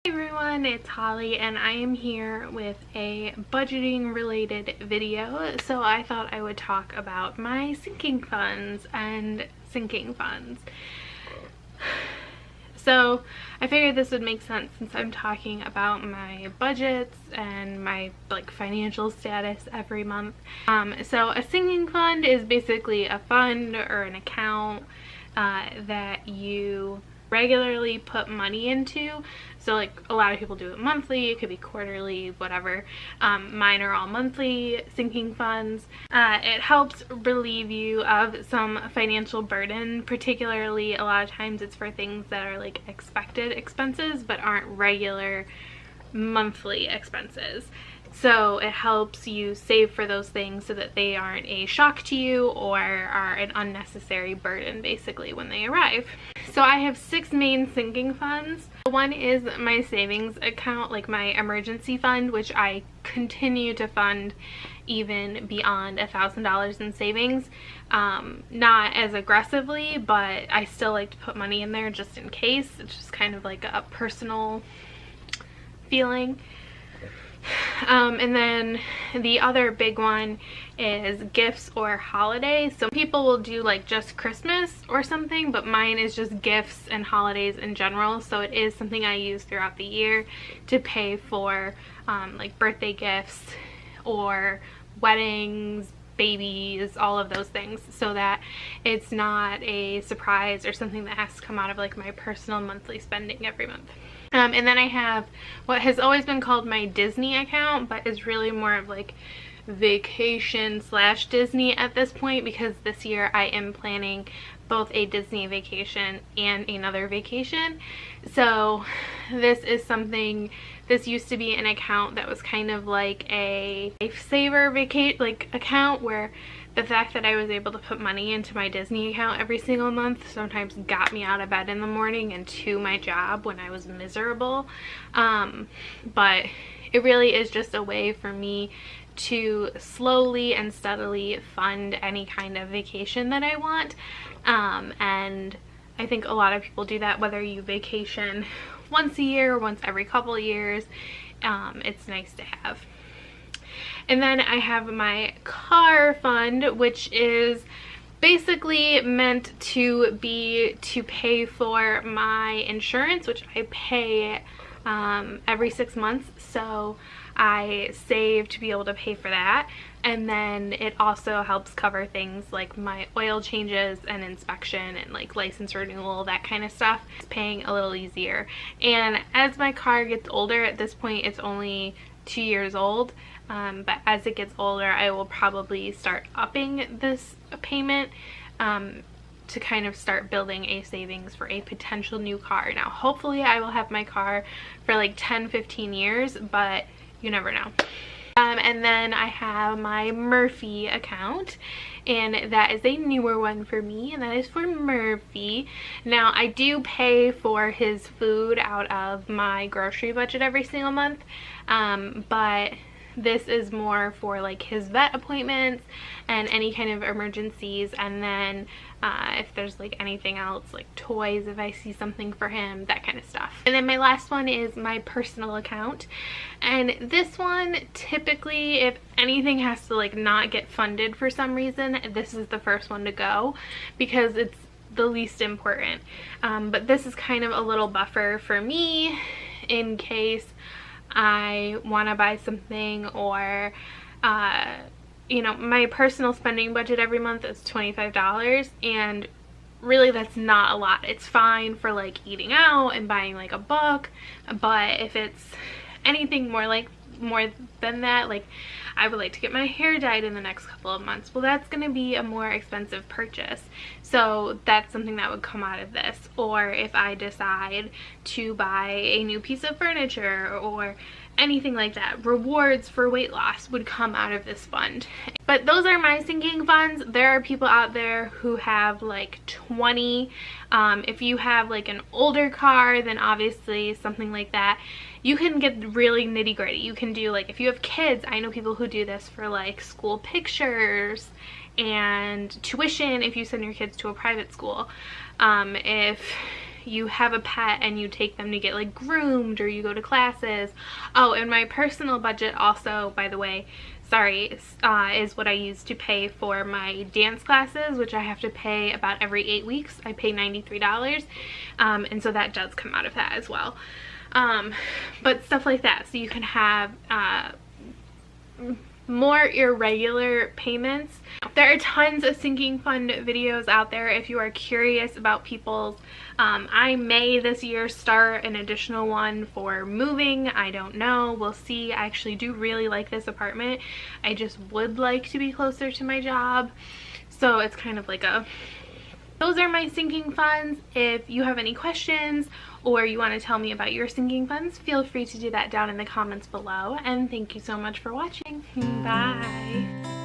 Hey everyone, it's Holly and I am here with a budgeting related video. So I thought I would talk about my sinking funds and sinking funds. So I figured this would make sense since I'm talking about my budgets and my financial status every month. So a sinking fund is basically a fund or an account that you regularly put money into. So a lot of people do it monthly, it could be quarterly, whatever. Mine are all monthly sinking funds. It helps relieve you of some financial burden, particularly a lot of times it's for things that are expected expenses but aren't regular monthly expenses. So it helps you save for those things so that they aren't a shock to you or are an unnecessary burden basically when they arrive. So I have 6 main sinking funds. One is my savings account, my emergency fund, which I continue to fund even beyond $1,000 in savings. Not as aggressively, but I still like to put money in there just in case. It's just kind of like a personal feeling. And then the other big one is gifts or holidays. So people will do just Christmas or something, but mine is just gifts and holidays in general. So it is something I use throughout the year to pay for birthday gifts or weddings, babies, all of those things, so that it's not a surprise or something that has to come out of my personal monthly spending every month. And then I have what has always been called my Disney account, but is really more of vacation / Disney at this point, because this year I am planning both a Disney vacation and another vacation. So this is something, this used to be an account that was kind of like a lifesaver account, where the fact that I was able to put money into my Disney account every single month sometimes got me out of bed in the morning and to my job when I was miserable. But it really is just a way for me to slowly and steadily fund any kind of vacation that I want. And I think a lot of people do that, whether you vacation once a year or once every couple of years. It's nice to have. And then I have my car fund, which is basically meant to be to pay for my insurance, which I pay every 6 months. So I save to be able to pay for that. And then it also helps cover things like my oil changes and inspection and license renewal, that kind of stuff. It's paying a little easier. And as my car gets older, at this point it's only 2 years old, but as it gets older I will probably start upping this payment to kind of start building a savings for a potential new car. Now hopefully I will have my car for 10-15 years, but you never know. And then I have my Murphy account, and that is a newer one for me, and that is for Murphy. Now I do pay for his food out of my grocery budget every single month, but this is more for his vet appointments and any kind of emergencies, and then if there's anything else, toys, if I see something for him, that kind of stuff. And then my last one is my personal account, and this one typically, if anything has to not get funded for some reason, this is the first one to go because it's the least important. But this is kind of a little buffer for me in case I want to buy something, or you know, my personal spending budget every month is $25, and really that's not a lot. It's fine for eating out and buying a book, but if it's anything more than that, I would like to get my hair dyed in the next couple of months, well, that's going to be a more expensive purchase. So that's something that would come out of this. Or if I decide to buy a new piece of furniture or anything like that, rewards for weight loss would come out of this fund. But those are my sinking funds. There are people out there who have 20. If you have an older car, then obviously something like that, you can get really nitty gritty. You can do if you have kids, I know people who do this for school pictures and tuition if you send your kids to a private school. If you have a pet and you take them to get like groomed, or you go to classes. Oh, and my personal budget also, by the way, sorry, is what I use to pay for my dance classes, which I have to pay about every 8 weeks. I pay $93, and so that does come out of that as well. But stuff like that, so you can have more irregular payments. There are tons of sinking fund videos out there if you are curious about people's. I may this year start an additional one for moving. I don't know, we'll see. I actually do really like this apartment. I just would like to be closer to my job, so it's kind of like a, those are my sinking funds. If you have any questions or you want to tell me about your sinking funds, feel free to do that down in the comments below. And thank you so much for watching. Bye.